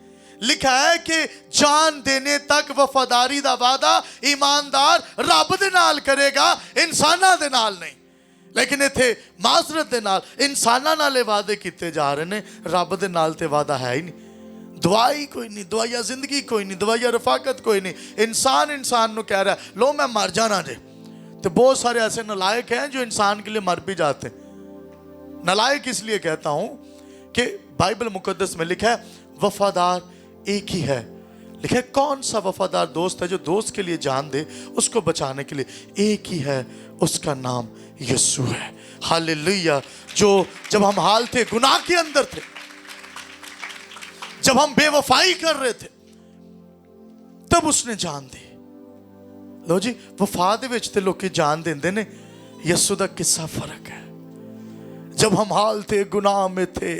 लिखा है कि जान देने तक वफादारी दा वादा ईमानदार रब दे नाल करेगा, इंसाना दे नाल नहीं। लेकिन इत्थे माजरत दे नाल इंसाना नाल वादे कीते जा रहे ने, रब दे नाल ते वादा है ही नहीं। दवाई कोई नहीं, दवाइया जिंदगी कोई नहीं, दवाइया रफाकत कोई नहीं। इंसान नु कह रहा है लो मैं मर जाना जे। तो बहुत सारे ऐसे नालायक हैं जो इंसान के लिए मर भी जाते हैं। नालायक इसलिए कहता हूं कि बाइबल मुकद्दस में लिखा है वफादार एक ही है। लिखा है कौन सा वफादार दोस्त है जो दोस्त के लिए जान दे उसको बचाने के लिए? एक ही है, उसका नाम यीशु है। हालेलुया। जो जब हम हाल थे, गुनाह के अंदर थे, जब हम बेवफाई कर रहे थे, तब उसने जान दी। लो जी वफा दे विच ते लोकी जान देंदे ने, यीशु दा किस्सा फर्क है। जब हम हाल थे, गुनाह में थे,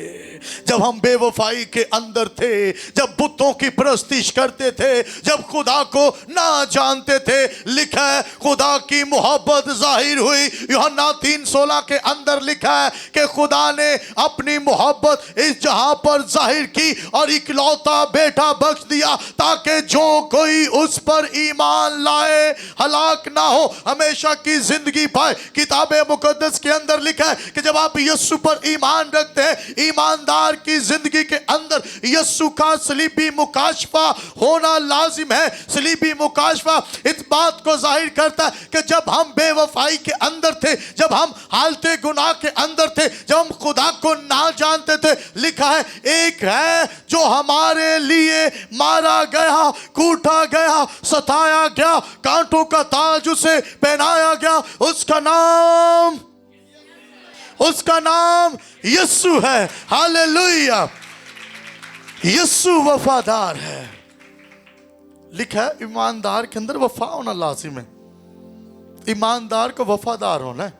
जब हम बेवफाई के अंदर थे, जब बुतों की परस्तिश करते थे, जब खुदा को ना जानते थे, लिखा है खुदा की मोहब्बत जाहिर हुई। यूहन्ना 3:16 के अंदर लिखा है कि खुदा ने अपनी मोहब्बत इस जहां पर जाहिर की और इकलौता बेटा बख्श दिया ताकि जो कोई उस पर ईमान लाए हलाक ना हो, हमेशा की जिंदगी पाए। किताब मुकद्दस के अंदर लिखा है कि जब आप यीशु पर ईमान रखते हैं, ईमानदार की जिंदगी के अंदर यीशु का सलीबी मुकाशफा होना लाजिम है। सलीबी मुकाशफा इस बात को जाहिर करता है कि जब हम बेवफाई के अंदर थे, जब हम हालते गुनाह के अंदर थे, जब हम खुदा को ना जानते थे, लिखा है एक है जो हमारे लिए मारा गया, कूटा गया, सताया गया, कांटों का ताज उसे पहनाया गया, उसका नाम यीशु है। हालेलुया। यीशु वफादार है। लिखा है ईमानदार के अंदर वफा होना लाजिम है। ईमानदार को वफादार होना है।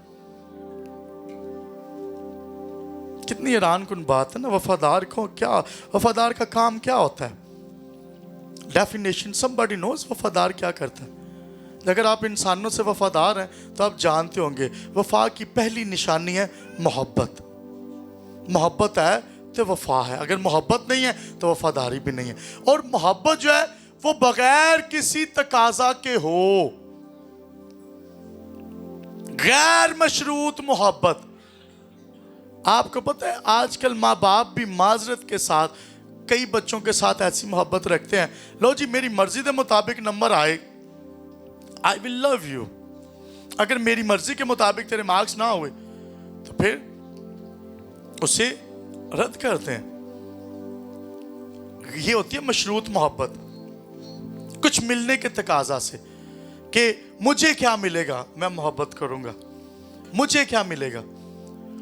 कितनी हैरान कुन बात है ना। वफादार को क्या, वफादार का काम क्या होता है? डेफिनेशन समबडी नोज वफादार क्या करता है। अगर आप इंसानों से वफादार हैं तो आप जानते होंगे वफा की पहली निशानी है मोहब्बत। मोहब्बत है तो वफा है, अगर मोहब्बत नहीं है तो वफादारी भी नहीं है। और मोहब्बत जो है वो बगैर किसी तकाजा के हो, गैर मशरूत मोहब्बत। आपको पता है आजकल माँ बाप भी माजरत के साथ कई बच्चों के साथ ऐसी मोहब्बत रखते हैं, लो जी मेरी मर्जी के मुताबिक नंबर आए, आई विल लव यू। अगर मेरी मर्जी के मुताबिक तेरे मार्क्स ना हुए तो फिर उसे रद्द करते हैं। ये होती है मशरूत मोहब्बत, कुछ मिलने के तकाजा से कि मुझे क्या मिलेगा मैं मोहब्बत करूंगा, मुझे क्या मिलेगा।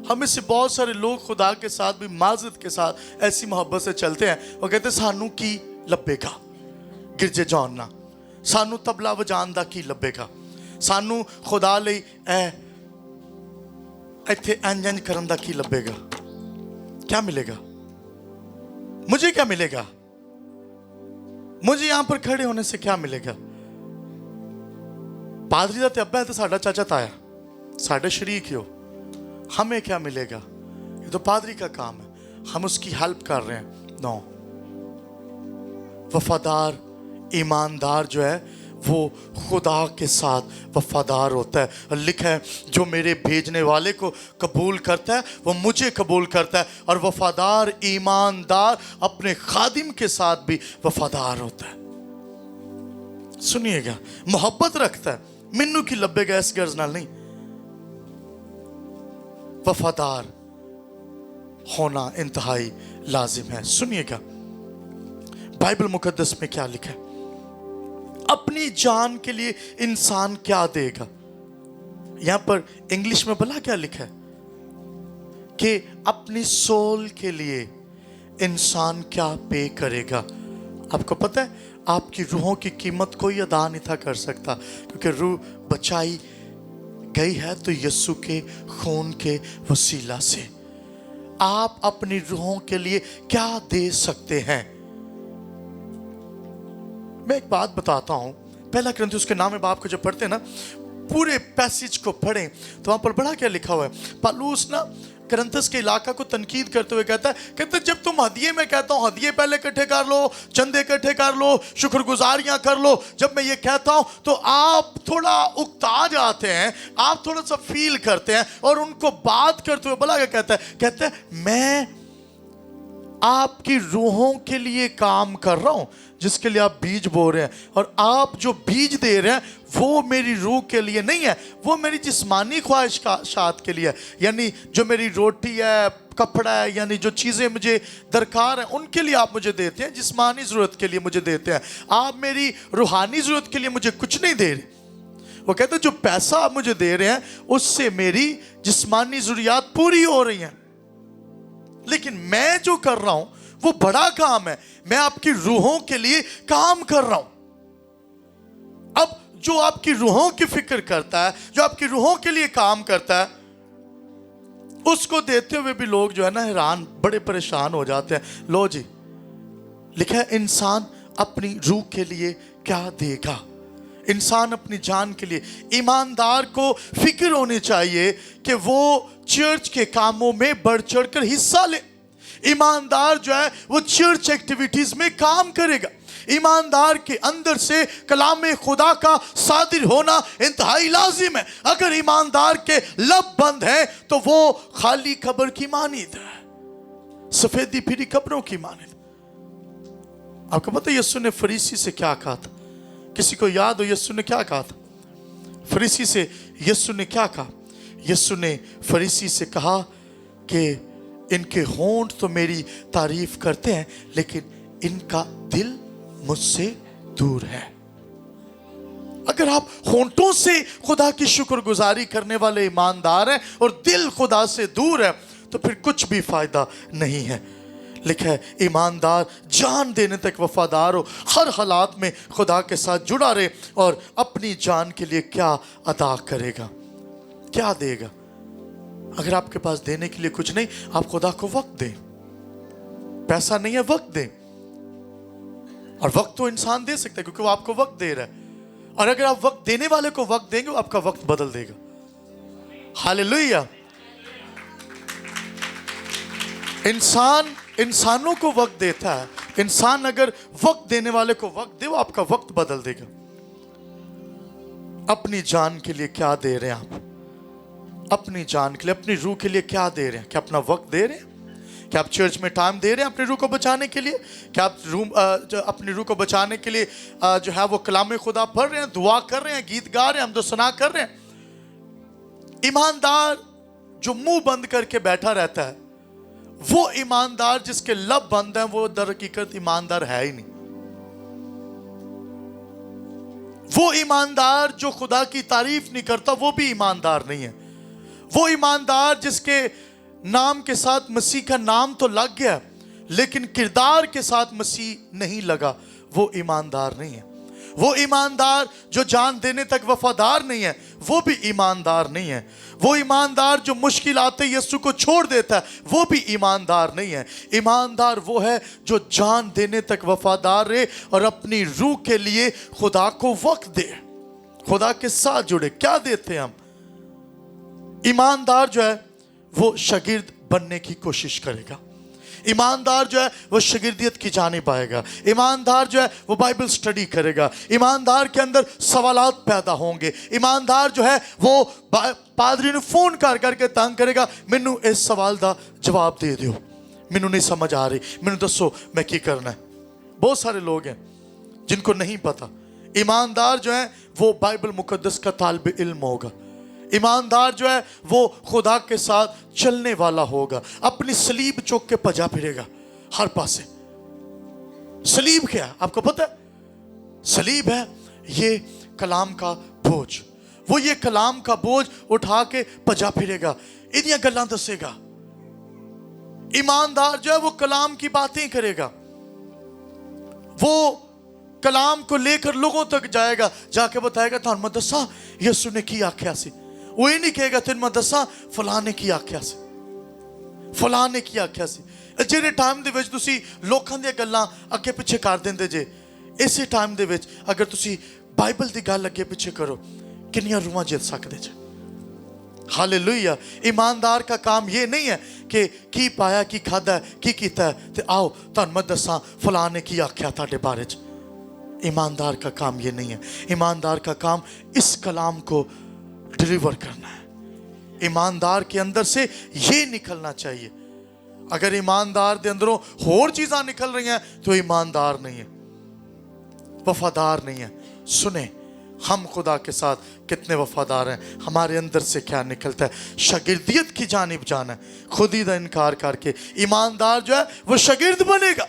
हम इससे बहुत सारे लोग खुदा के साथ भी माजरत के साथ ऐसी मोहब्बत से चलते हैं। वो कहते सानू की लब्बेगा गिरजे जाना, सानू तबला वजान दा की लब्बेगा, सानू खुदा लई इत्थे इंज करन दा की लब्बेगा। क्या मिलेगा? मुझे क्या मिलेगा? मुझे यहां पर खड़े होने से क्या मिलेगा? पादरी दा ते अब्बा है तो साडा चाचा ताया, साडे शरीक ही हो, हमें क्या मिलेगा? ये तो पादरी का काम है, हम उसकी हेल्प कर रहे हैं। नो, वफादार ईमानदार जो है वो खुदा के साथ वफादार होता है। और लिखा है जो मेरे भेजने वाले को कबूल करता है वो मुझे कबूल करता है, और वफादार ईमानदार अपने खादिम के साथ भी वफादार होता है। सुनिएगा, मोहब्बत रखता है, मिन्नू की लब्बेगा इस गर्ज नाल नहीं। वफादार होना इंतहाई लाजिम है। सुनिएगा बाइबल मुकद्दस में क्या लिखा है, अपनी जान के लिए इंसान क्या देगा। यहां पर इंग्लिश में भला क्या लिखा है कि अपनी सोल के लिए इंसान क्या पे करेगा। आपको पता है आपकी रूहों की कीमत कोई अदा नहीं था कर सकता, क्योंकि रूह बचाई गई है तो यीशु के खून के वसीला से। आप अपनी रूहों के लिए क्या दे सकते हैं? मैं एक बात बताता हूं, पहला कुरिन्थियों के नाम बाप को जब पढ़ते हैं ना, पूरे पैसेज को पढ़ें तो वहां पर बड़ा क्या लिखा हुआ है। पौलुस ना कुरिन्थस के इलाका को तनकीद करते हुए कहता है जब तुम हदिये में कहता हूं हदिये पहले इकट्ठे कर लो, चंदे इकट्ठे कर लो, शुक्रगुजारियां कर लो, जब मैं ये कहता हूं तो आप थोड़ा उकता जाते हैं, आप थोड़ा सा फील करते हैं और उनको बात करते हुए बड़ा क्या कहता है मैं आपकी रूहों के लिए काम कर रहा हूं जिसके लिए आप बीज बो रहे हैं, और आप जो बीज दे रहे हैं वो मेरी रूह के लिए नहीं है, वो मेरी जिस्मानी ख्वाहिशात के लिए है। यानी जो मेरी रोटी है, कपड़ा है, यानी जो चीज़ें मुझे दरकार हैं उनके लिए आप मुझे देते हैं, जिस्मानी ज़रूरत के लिए मुझे देते हैं। आप मेरी रूहानी ज़रूरत के लिए मुझे कुछ नहीं दे रहे। वो कहते हैं जो पैसा आप मुझे दे रहे हैं उससे मेरी जिस्मानी ज़रूरियात पूरी हो रही हैं, लेकिन मैं जो कर रहा हूं वो बड़ा काम है, मैं आपकी रूहों के लिए काम कर रहा हूं। अब जो आपकी रूहों की फिक्र करता है, जो आपकी रूहों के लिए काम करता है, उसको देते हुए भी लोग जो है ना हैरान, बड़े परेशान हो जाते हैं। लो जी, लिखा है इंसान अपनी रूह के लिए क्या देगा। इंसान अपनी जान के लिए, ईमानदार को फिक्र होनी चाहिए कि वो चर्च के कामों में बढ़ चढ़कर हिस्सा ले। ईमानदार जो है वो चर्च एक्टिविटीज में काम करेगा। ईमानदार के अंदर से कलाम खुदा का सादिर होना इंतहाई लाजिम है। अगर ईमानदार के लब बंद है तो वो खाली कब्र की मानिद है, सफेदी फिरी कब्रों की मानिद। आपको पता है यीशु ने फरीसी से क्या कहा था? किसी को याद हो यीशु ने क्या कहा था? फरीसी से यीशु ने क्या कहा? यीशु ने फरीसी से कहा कि इनके होंठ तो मेरी तारीफ करते हैं लेकिन इनका दिल मुझसे दूर है। अगर आप होंठों से खुदा की शुक्रगुजारी करने वाले ईमानदार हैं और दिल खुदा से दूर है तो फिर कुछ भी फायदा नहीं है। लिखा है ईमानदार जान देने तक वफादार हो, हर हालात में खुदा के साथ जुड़ा रहे और अपनी जान के लिए क्या अदा करेगा, क्या देगा। अगर आपके पास देने के लिए कुछ नहीं, आप खुदा को वक्त दें। पैसा नहीं है, वक्त दें। और वक्त तो इंसान दे सकता है क्योंकि वो आपको वक्त दे रहा है। और अगर आप वक्त देने वाले को वक्त देंगे वो आपका वक्त बदल देगा। हालेलुया। इंसानों को वक्त देता है। इंसान अगर वक्त देने वाले को वक्त दे वो आपका वक्त बदल देगा। अपनी जान के लिए क्या दे रहे हैं आप? अपनी जान के लिए, अपनी रूह के लिए क्या दे रहे हैं? क्या अपना वक्त दे रहे हैं? क्या आप चर्च में टाइम दे रहे हैं अपनी रूह को बचाने के लिए? क्या आप अपनी रूह को बचाने के लिए जो है वो कलाम खुदा पढ़ रहे हैं, दुआ कर रहे हैं, गीत गा रहे हैं, हमदो सना कर रहे हैं? ईमानदार जो मुंह बंद करके बैठा रहता है, वो ईमानदार जिसके लब बंद हैं, वो दर हकीकत ईमानदार है ही नहीं। वो ईमानदार जो खुदा की तारीफ नहीं करता, वो भी ईमानदार नहीं है। वो ईमानदार जिसके नाम के साथ मसीह का नाम तो लग गया लेकिन किरदार के साथ मसीह नहीं लगा, वो ईमानदार नहीं है। वो ईमानदार जो जान देने तक वफादार नहीं है, वो भी ईमानदार नहीं है। वो ईमानदार जो मुश्किल आते यीशु को छोड़ देता है, वो भी ईमानदार नहीं है। ईमानदार वो है जो जान देने तक वफादार रहे और अपनी रूह के लिए खुदा को वक्त दे, खुदा के साथ जुड़े। क्या देते हैं हम? ईमानदार जो है वो शागिर्द बनने की कोशिश करेगा। ईमानदार जो है वो शागिर्दियत की जानिब आएगा। ईमानदार जो है वो बाइबल स्टडी करेगा। ईमानदार के अंदर सवालात पैदा होंगे। ईमानदार जो है वो पादरी ने फोन कर करके तंग करेगा, मैनू इस सवाल का जवाब दे दियो, मैनू नहीं समझ आ रही, मैनू दसो मैं की करना है। बहुत सारे लोग हैं जिनको नहीं पता। ईमानदार जो है वो बाइबल मुकद्दस का तालिब इल्म होगा। ईमानदार जो है वो खुदा के साथ चलने वाला होगा। अपनी सलीब चौक के पजा फिरेगा हर पासे। सलीब क्या है आपको पता है? सलीब है ये कलाम का बोझ। वो ये कलाम का बोझ उठा के पजा फिरेगा, इन्हीं गल्लां दसेगा। ईमानदार जो है वो कलाम की बातें करेगा, वो कलाम को लेकर लोगों तक जाएगा, जाके बताएगा थानू मैं दसा यीशु ने की आख्या सी। वो ये नहीं कहेगा तेन मैं दसा फलां ने की आख्या सी, फलां ने की आख्या सी। ਜਿਹੜੇ ਟਾਈਮ ਦੇ ਵਿੱਚ ਤੁਸੀਂ ਲੋਕਾਂ ਦੀਆਂ ਗੱਲਾਂ ਅੱਗੇ ਪਿੱਛੇ ਕਰ ਦਿੰਦੇ ਜੇ, ਇਸੇ ਟਾਈਮ ਦੇ ਵਿੱਚ ਅਗਰ ਤੁਸੀਂ ਬਾਈਬਲ ਦੀ ਗੱਲ ਅੱਗੇ ਪਿੱਛੇ ਕਰੋ, ਕਿੰਨੀਆਂ ਰੂਹਾਂ ਜਿੱਤ ਸਕਦੇ ਜੇ। हालेलुया। ईमानदार का काम ये नहीं है कि की पाया की खादा की कीता है ते आओ तुहानू मैं दसां फलां ने की आख्या तुहाडे बारे च। ईमानदार का काम ये नहीं है। ईमानदार का काम इस कलाम को डिलीवर करना है। ईमानदार के अंदर से ये निकलना चाहिए। अगर ईमानदार के अंदरों होर चीज़ां निकल रही हैं तो ईमानदार नहीं है, वफादार नहीं है। सुने हम खुदा के साथ कितने वफादार हैं, हमारे अंदर से क्या निकलता है। शागिर्दियत की जानिब जाना है, खुदी का इनकार करके। ईमानदार जो है वो शागिर्द बनेगा,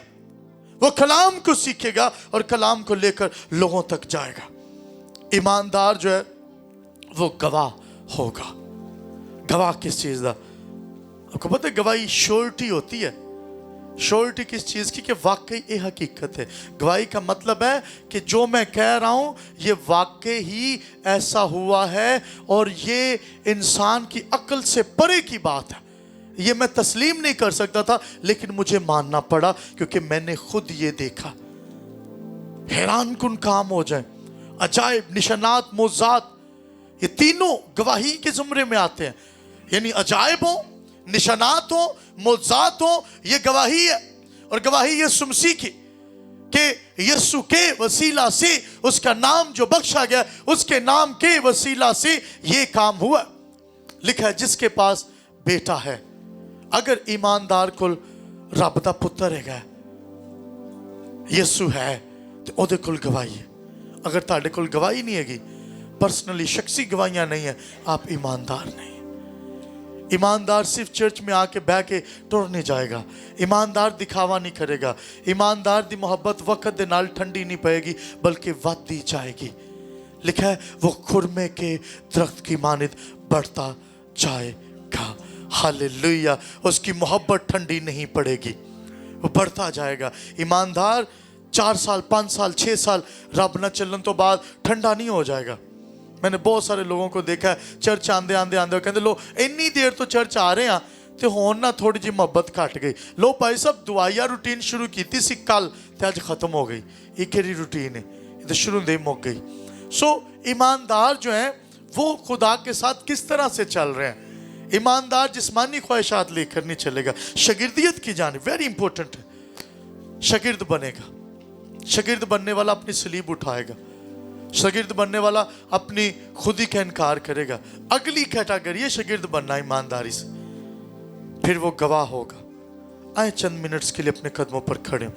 वो कलाम को सीखेगा और कलाम को लेकर लोगों तक जाएगा। ईमानदार जो है वो गवाह होगा। गवाह किस चीज़ का? आपको पता है गवाही श्योरिटी होती है। श्योरिटी किस चीज़ की? कि वाकई ये हकीकत है। गवाही का मतलब है कि जो मैं कह रहा हूँ ये वाकई ही ऐसा हुआ है और ये इंसान की अक्ल से परे की बात है। ये मैं तस्लीम नहीं कर सकता था लेकिन मुझे मानना पड़ा क्योंकि मैंने खुद ये देखा। हैरान कुन काम हो जाए, अजायब, निशानात, मोजात, ये तीनों गवाही के ज़ुमरे में आते हैं। यानी अजायब हो, निशानात हो, मोजात हो, ये गवाही है। और गवाही यीशु मसीह की कि यीशु के वसीला से, उसका नाम जो बख्शा गया, उसके नाम के वसीला से ये काम हुआ। लिखा है जिसके पास बेटा है, अगर ईमानदार को रब दा पुत्र है, यीशु है, तो ओदे कोल गवाही है। अगर ताड़े कोल गवाही नहीं हैगी, पर्सनली शख्सी गवाहियां नहीं है, आप ईमानदार नहीं। ईमानदार सिर्फ चर्च में आके बह के टुर नहीं जाएगा। ईमानदार दिखावा नहीं करेगा। ईमानदार दी मोहब्बत वक्त दे नाल ठंडी नहीं पएगी बल्कि वधदी जाएगी। लिखा है वो खुरमे के दरख्त की मानित बढ़ता जाएगा। हालेलुया। उसकी मोहब्बत ठंडी नहीं पड़ेगी, वो बढ़ता जाएगा। ईमानदार 4 साल 5 साल 6 साल रब न चलन तो बाद ठंडा नहीं हो जाएगा। मैंने बहुत सारे लोगों को देखा है, चर्च आंदे आंदे आंदे कहते लो इन्नी देर तो चर्च आ रहे हैं तो हुण ना थोड़ी जी मोहब्बत घट गई। लो भाई साहब दुआया रूटीन शुरू की सी कल तो अज खत्म हो गई। ये केड़ी रूटीन है, ये तो शुरू दे मुक गई। सो ईमानदार जो है वो खुदा के साथ किस तरह से चल रहे हैं। ईमानदार जिस्मानी ख्वाहिशात लेकर नहीं चलेगा। शागिर्दियत की जानिब वेरी इंपॉर्टेंट है। शागिर्द बनेगा, शागिर्द बनने वाला अपनी सलीब उठाएगा। शागिर्द बनने वाला अपनी खुदी का इनकार करेगा। अगली कैटेगरी है शागिर्द बनना ईमानदारी से, फिर वो गवाह होगा। आए चंद मिनट्स के लिए अपने कदमों पर खड़े।